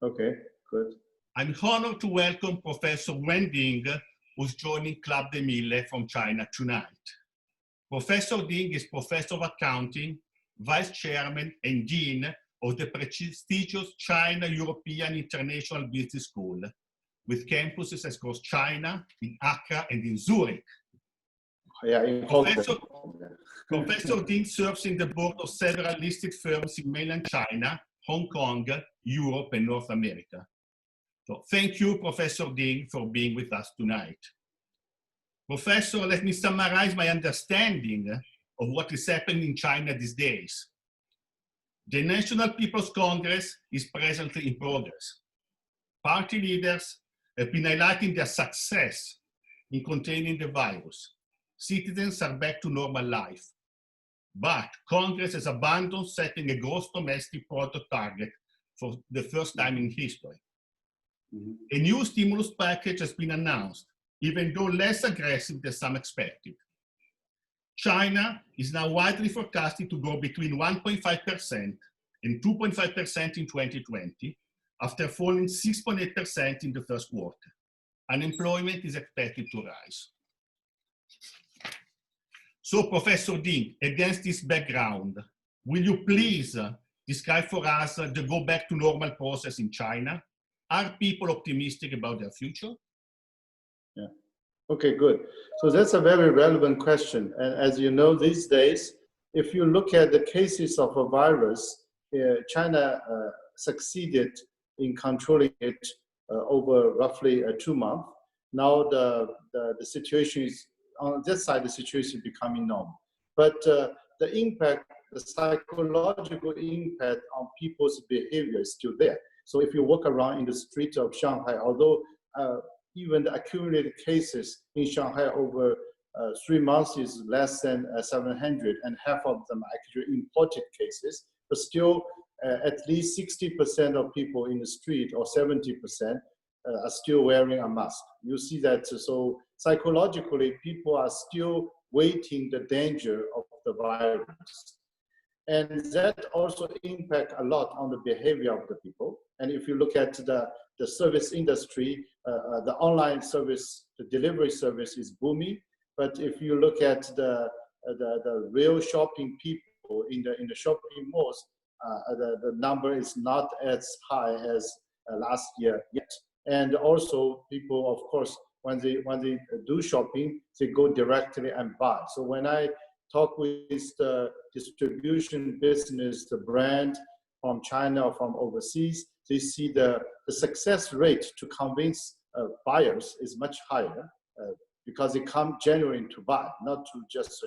Okay, good. I'm honored to welcome Professor Yuan Ding, who's joining Club des Mille from China tonight. Professor Ding is Professor of Accounting, Vice Chairman and Dean of the prestigious China European International Business School, with campuses across China, in Accra and in Zurich. Yeah, in Professor Ding serves in the board of several listed firms in mainland China, Hong Kong, Europe, and North America. So thank you, Professor Ding, for being with us tonight. Professor, let me summarize my understanding of what is happening in China these days. The National People's Congress is presently in progress. Party leaders have been highlighting their success in containing the virus. Citizens are back to normal life. But Congress has abandoned setting a gross domestic product target for the first time in history. A new stimulus package has been announced, even though less aggressive than some expected. China is now widely forecasted to grow between 1.5% and 2.5% in 2020, after falling 6.8% in the first quarter. Unemployment is expected to rise. So, Professor Ding, against this background, will you please describe for us the go back to normal process in China? Are people optimistic about their future? Yeah. Okay, good. So that's a very relevant question. And as you know, these days, if you look at the cases of a virus, China succeeded in controlling it over roughly 2 months. Now the situation is, on this side, the situation is becoming normal. But the impact, the psychological impact on people's behavior is still there. So if you walk around in the streets of Shanghai, although even the accumulated cases in Shanghai over 3 months is less than 700, and half of them are actually imported cases, but still at least 60% of people in the street, or 70%, are still wearing a mask. You see that, so psychologically, people are still waiting the danger of the virus. And that also impacts a lot on the behavior of the people. And if you look at the service industry, the online service, the delivery service is booming. But if you look at the real shopping people in the shopping malls, the number is not as high as last year yet. And also people, of course, when they do shopping, they go directly and buy. So when I talk with the distribution business, the brand from China or from overseas, they see the success rate to convince buyers is much higher because they come genuine to buy, not to just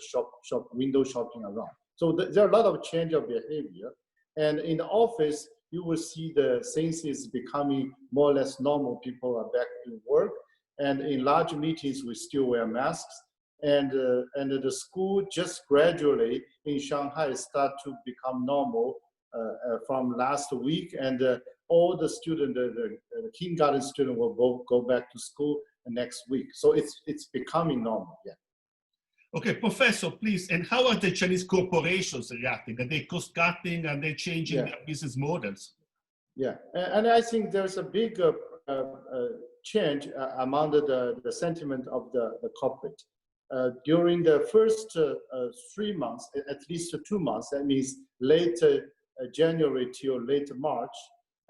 window shopping around. So there are a lot of change of behavior. And in the office, you will see the things is becoming more or less normal. People are back to work. And in large meetings, we still wear masks. And the school just gradually in Shanghai start to become normal from last week. And all the students, the kindergarten student will go back to school next week. So it's becoming normal, yeah. Okay, Professor, please, and how are the Chinese corporations reacting? Are they cost-cutting? Are they changing their business models? Yeah, and I think there's a big change among the sentiment of the corporate. During the first 3 months, at least 2 months, that means late January till late March,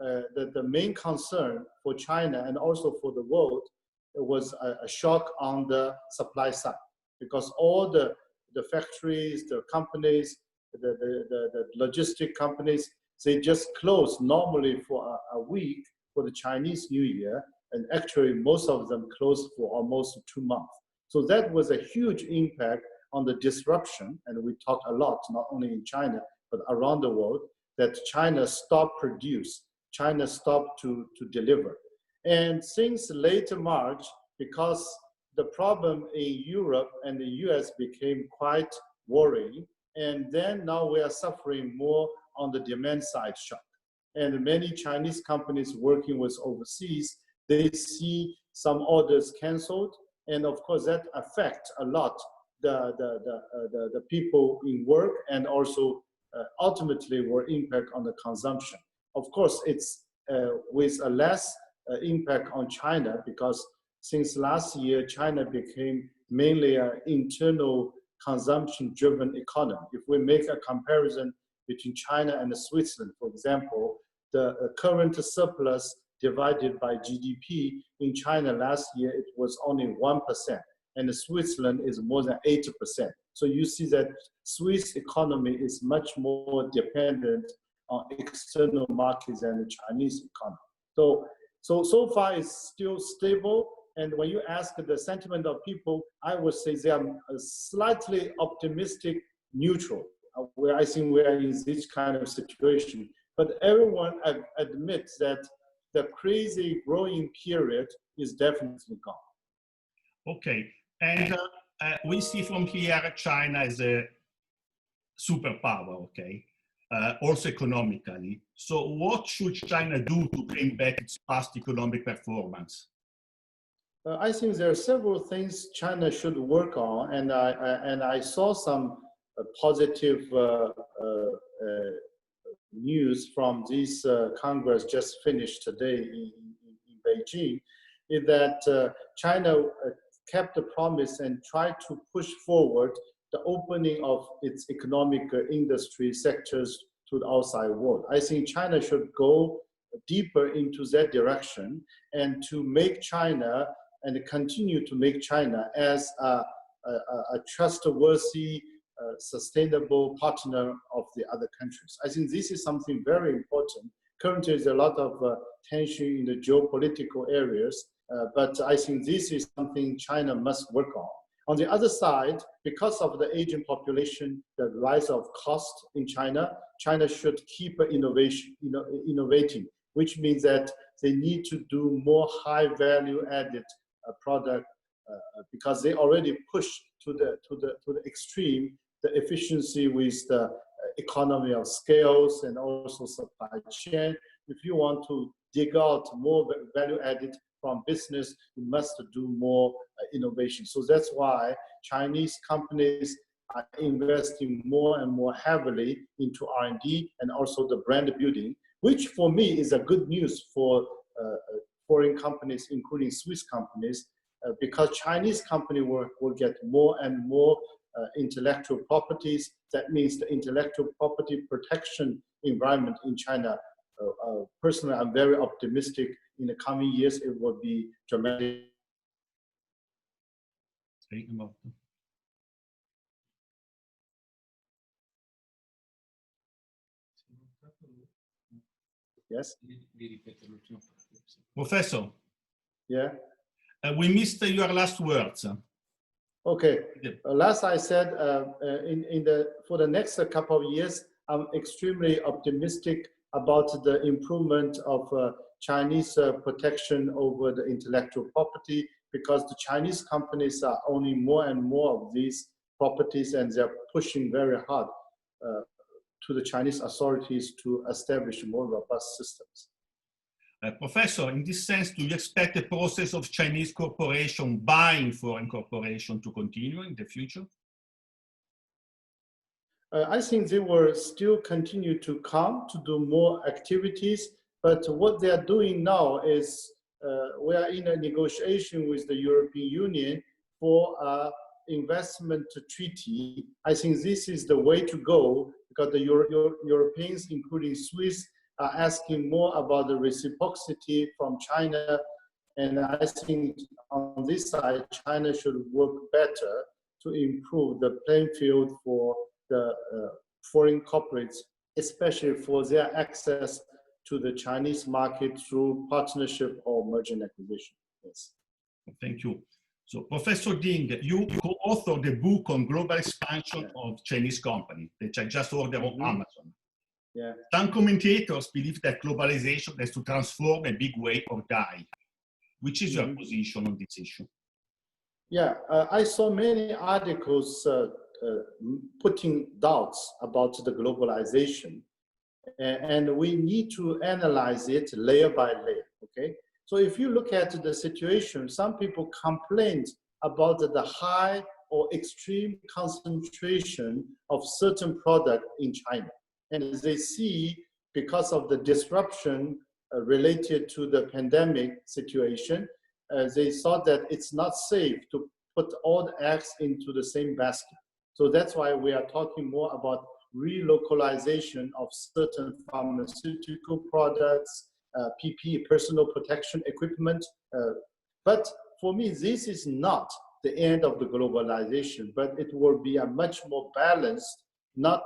the main concern for China and also for the world was a shock on the supply side, because all the factories, the companies, the logistic companies, they just closed normally for a week for the Chinese New Year, and actually most of them closed for almost 2 months. So that was a huge impact on the disruption, and we talk a lot, not only in China, but around the world, that China stopped produce, China stopped to deliver. And since late March, because the problem in Europe and the US became quite worrying, and then now we are suffering more on the demand side shock. And many Chinese companies working with overseas, they see some orders canceled, and of course that affects a lot the people in work, and also ultimately will impact on the consumption. Of course, it's with a less impact on China, because since last year, China became mainly an internal consumption-driven economy. If we make a comparison between China and Switzerland, for example, the current surplus divided by GDP in China last year, it was only 1%, and Switzerland is more than 80%. So you see that Swiss economy is much more dependent on external markets than the Chinese economy. So far it's still stable. And when you ask the sentiment of people, I would say they are slightly optimistic, neutral, where I think we are in this kind of situation. But everyone admits that the crazy growing period is definitely gone. Okay, and we see from here China as a superpower, okay, also economically. So what should China do to bring back its past economic performance? I think there are several things China should work on, and I saw some positive news from this Congress just finished today in Beijing, is that China kept the promise and tried to push forward the opening of its economic industry sectors to the outside world. I think China should go deeper into that direction and to make China and continue to make China as a trustworthy, sustainable partner of the other countries. I think this is something very important. Currently, there's a lot of tension in the geopolitical areas, but I think this is something China must work on. On the other side, because of the aging population, the rise of cost in China, China should keep innovating, which means that they need to do more high value added product because they already pushed to the extreme the efficiency with the economy of scales and also supply chain. If you want to dig out more value added from business, you must do more innovation. So that's why Chinese companies are investing more and more heavily into R&D and also the brand building, which for me is a good news for foreign companies, including Swiss companies, because Chinese company will get more and more intellectual properties. That means the intellectual property protection environment in China. Personally, I'm very optimistic in the coming years it will be dramatic. Yes? Professor? Yeah? We missed your last words. Okay. Last I said, for the next couple of years, I'm extremely optimistic about the improvement of Chinese protection over the intellectual property, because the Chinese companies are owning more and more of these properties, and they're pushing very hard to the Chinese authorities to establish more robust systems. Professor, in this sense, do you expect the process of Chinese corporation buying foreign corporation to continue in the future? I think they will still continue to come to do more activities, but what they are doing now is we are in a negotiation with the European Union for an investment treaty. I think this is the way to go, because the Europeans, including Swiss, are asking more about the reciprocity from China. And I think on this side, China should work better to improve the playing field for the foreign corporates, especially for their access to the Chinese market through partnership or merger and acquisition. Yes. Thank you. So, Professor Ding, you co-authored the book on global expansion of Chinese company, which I just ordered on Amazon. Yeah. Some commentators believe that globalization has to transform a big way or die. Which is your position on this issue? Yeah, I saw many articles putting doubts about the globalization, and we need to analyze it layer by layer, okay? So if you look at the situation, some people complained about the high or extreme concentration of certain product in China. And they see, because of the disruption related to the pandemic situation. They thought that it's not safe to put all the eggs into the same basket. So that's why we are talking more about relocalization of certain pharmaceutical products, PPE, personal protection equipment. But for me, this is not the end of the globalization, but it will be a much more balanced, not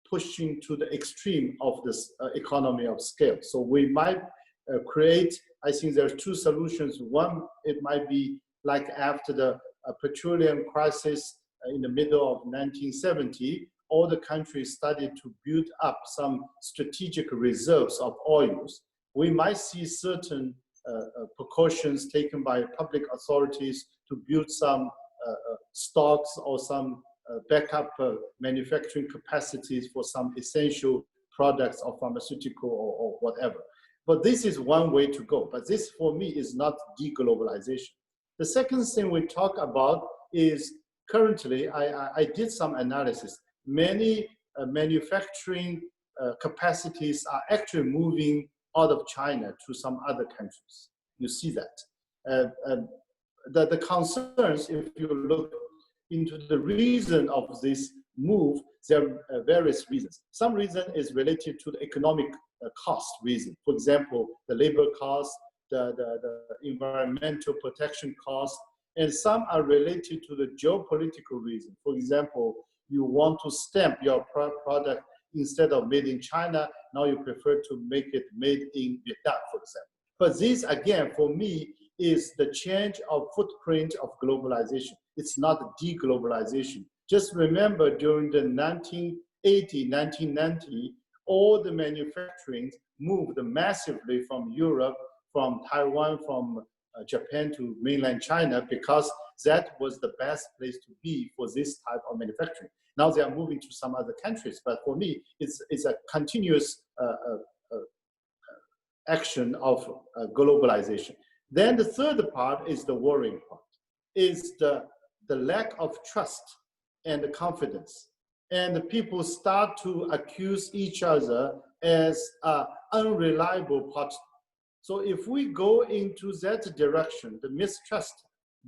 pushing to the extreme of this economy of scale. So we might create, I think there's two solutions. One, it might be like after the petroleum crisis in the middle of 1970, all the countries started to build up some strategic reserves of oils. We might see certain precautions taken by public authorities to build some stocks or some backup manufacturing capacities for some essential products of pharmaceutical or whatever. But this is one way to go. But this, for me, is not deglobalization. The second thing we talk about is currently, I did some analysis. Many manufacturing capacities are actually moving out of China to some other countries. You see that. The concerns, if you look into the reason of this move, there are various reasons. Some reason is related to the economic cost reason. For example, the labor cost, the environmental protection cost, and some are related to the geopolitical reason. For example, you want to stamp your product instead of made in China, now you prefer to make it made in Vietnam, for example. But this, again, for me, is the change of footprint of globalization. It's not deglobalization. Just remember during the 1980, 1990, all the manufacturing moved massively from Europe, from Taiwan, from Japan to mainland China, because that was the best place to be for this type of manufacturing. Now they are moving to some other countries, but for me, it's a continuous action of globalization. Then the third part is the worrying part, is the lack of trust and the confidence. And the people start to accuse each other as an unreliable partner. So if we go into that direction, the mistrust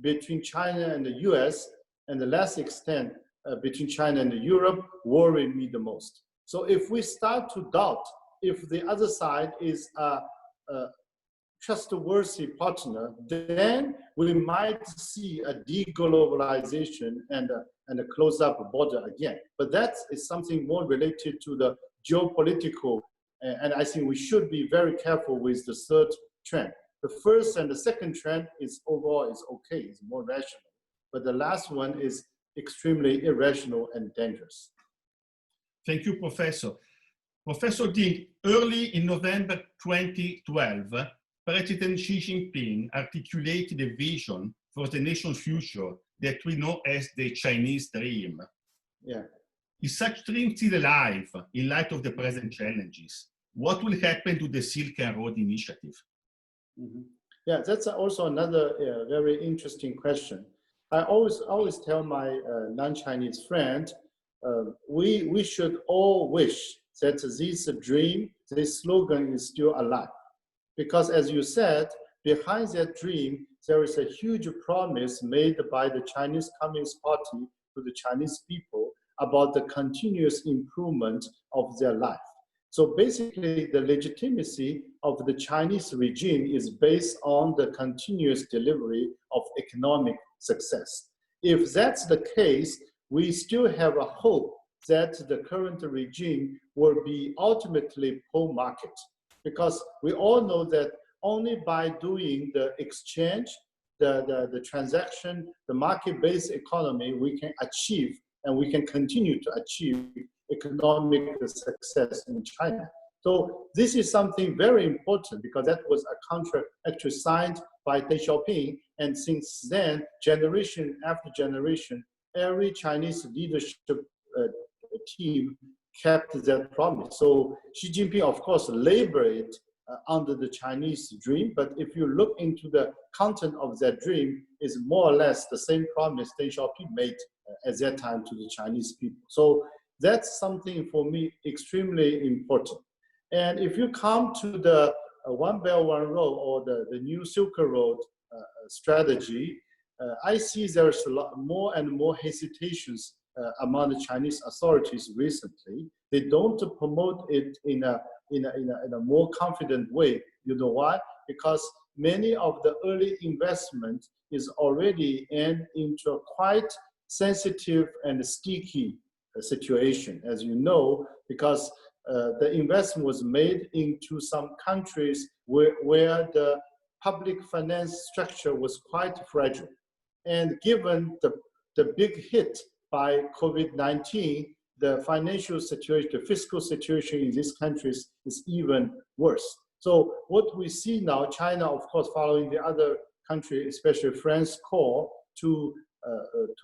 between China and the US, and the less extent between China and Europe, worry me the most. So if we start to doubt if the other side is a trustworthy partner, then we might see a deglobalization and a close-up border again. But that is something more related to the geopolitical, and I think we should be very careful with the third trend. The first and the second trend is overall is okay, it's more rational. But the last one is extremely irrational and dangerous. Thank you, Professor. Professor Ding, early in November 2012, President Xi Jinping articulated a vision for the nation's future that we know as the Chinese dream. Yeah. Is such dream still alive in light of the present challenges? What will happen to the Silk Road Initiative? Mm-hmm. Yeah, that's also another very interesting question. I always tell my non-Chinese friend, we should all wish that this dream, this slogan is still alive. Because as you said, behind that dream, there is a huge promise made by the Chinese Communist Party to the Chinese people about the continuous improvement of their life. So basically, the legitimacy of the Chinese regime is based on the continuous delivery of economic success. If that's the case, we still have a hope that the current regime will be ultimately pro-market. Because we all know that only by doing the exchange, the transaction, the market-based economy, we can achieve and we can continue to achieve economic success in China. So this is something very important because that was a contract actually signed by Deng Xiaoping. And since then, generation after generation, every Chinese leadership team kept that promise. So Xi Jinping, of course, labored under the Chinese dream, but if you look into the content of that dream, is more or less the same promise Deng Xiaoping made at that time to the Chinese people. So that's something for me extremely important. And if you come to the One Belt, One Road, or the new Silk Road strategy, I see there's a lot more and more hesitations among the Chinese authorities recently. They don't promote it in a more confident way. You know why? Because many of the early investment is already into a quite sensitive and sticky situation, as you know, because the investment was made into some countries where the public finance structure was quite fragile. And given the big hit by COVID-19, the financial situation, the fiscal situation in these countries is even worse. So what we see now, China, of course, following the other country, especially France, call to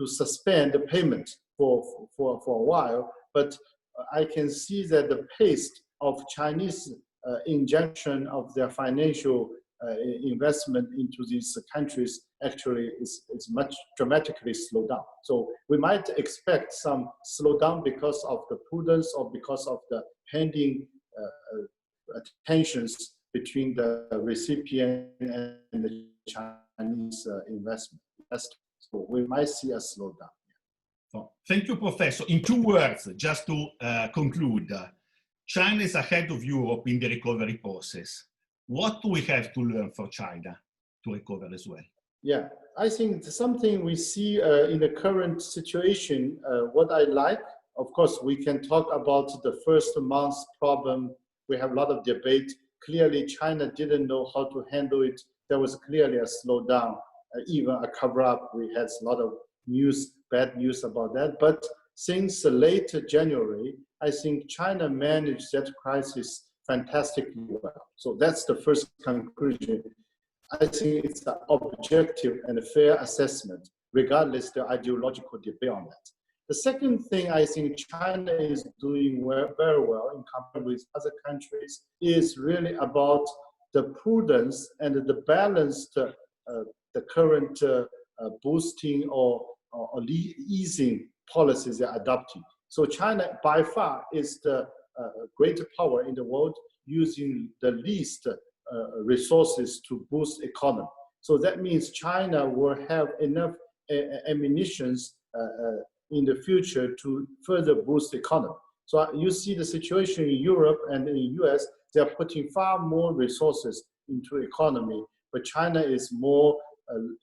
suspend the payment for a while. But I can see that the pace of Chinese injection of their financial investment into these countries actually is much dramatically slowed down. So we might expect some slowdown because of the prudence or because of the pending tensions between the recipient and the Chinese investment. So we might see a slowdown. So, thank you, Professor. In 2 words, just to conclude, China is ahead of Europe in the recovery process. What do we have to learn for China to recover as well? Yeah, I think something we see in the current situation, what I like, of course, we can talk about the first month's problem. We have a lot of debate. Clearly, China didn't know how to handle it. There was clearly a slowdown, even a cover-up. We had a lot of news, bad news about that. But since late January, I think China managed that crisis fantastically well. So that's the first conclusion. I think it's an objective and a fair assessment, regardless of the ideological debate on that. The second thing I think China is doing very well in comparison with other countries is really about the prudence and the balanced, the current boosting or easing policies they're adopting. So China by far is the great power in the world using the least resources to boost economy. So that means China will have enough ammunitions in the future to further boost the economy. So you see the situation in Europe and in the US, they're putting far more resources into economy, but China is more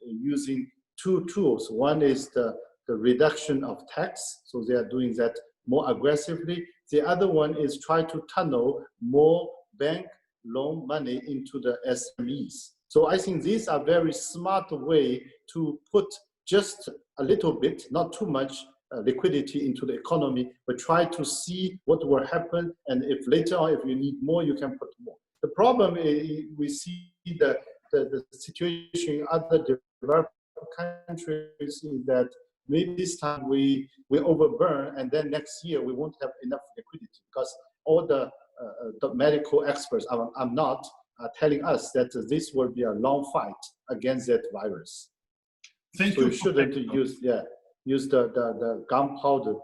using 2 tools. One is the reduction of tax, so they are doing that more aggressively. The other one is try to tunnel more bank loan money into the SMEs. So I think these are very smart way to put just a little bit, not too much liquidity into the economy, but try to see what will happen. And if later on, if you need more, you can put more. The problem is we see the situation in other developed countries is that maybe this time we overburn, and then next year we won't have enough liquidity because all the medical experts are not telling us that this will be a long fight against that virus. Thank so you. You shouldn't use the gunpowder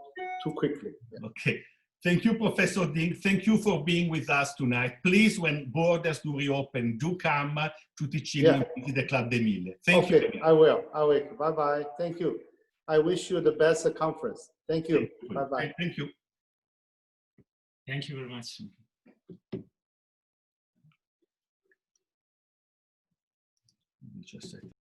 too quickly. Yeah. Okay. Thank you, Professor Ding. Thank you for being with us tonight. Please, when borders do reopen, do come to Ticino and visit the Club des Mille. Thank you. Okay, I will. Bye-bye. Thank you. I wish you the best conference. Thank you. Bye-bye. Thank you. Thank you very much. Just a second.